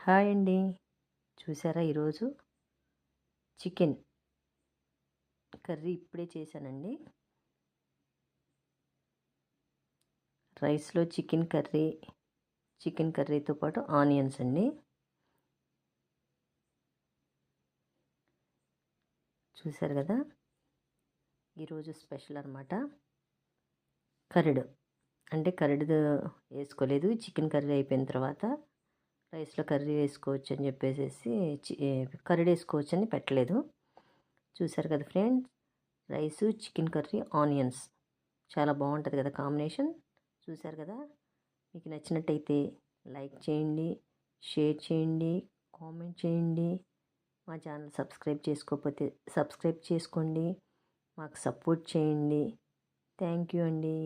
Hi అండి. చూసారా ఈరోజు చికెన్ కర్రీ ఇప్పుడే చేశానండి. రైస్‌లో చికెన్ కర్రీతో పాటు ఆనియన్స్ అండి. చూసారు కదా! ఈరోజు స్పెషల్ అనమాట. కర్రీడు వేసుకోలేదు. చికెన్ కర్రీ అయిపోయిన తర్వాత రైస్‌లో కర్రీ వేసుకోవచ్చు అని చెప్పేసేసి కర్రీ వేసుకోవచ్చని పెట్టలేదు. చూసారు కదా friends, rice, chicken curry, onions చాలా బాగుంటుంది కదా కాంబినేషన్. చూసారు కదా! మీకు నచ్చినట్టయితే లైక్ చేయండి, షేర్ చేయండి, కామెంట్ చేయండి. మా ఛానల్ సబ్స్క్రైబ్ చేసుకోకపోతే సబ్స్క్రైబ్ చేసుకోండి. మాకు సపోర్ట్ చేయండి. థ్యాంక్ యూ అండి.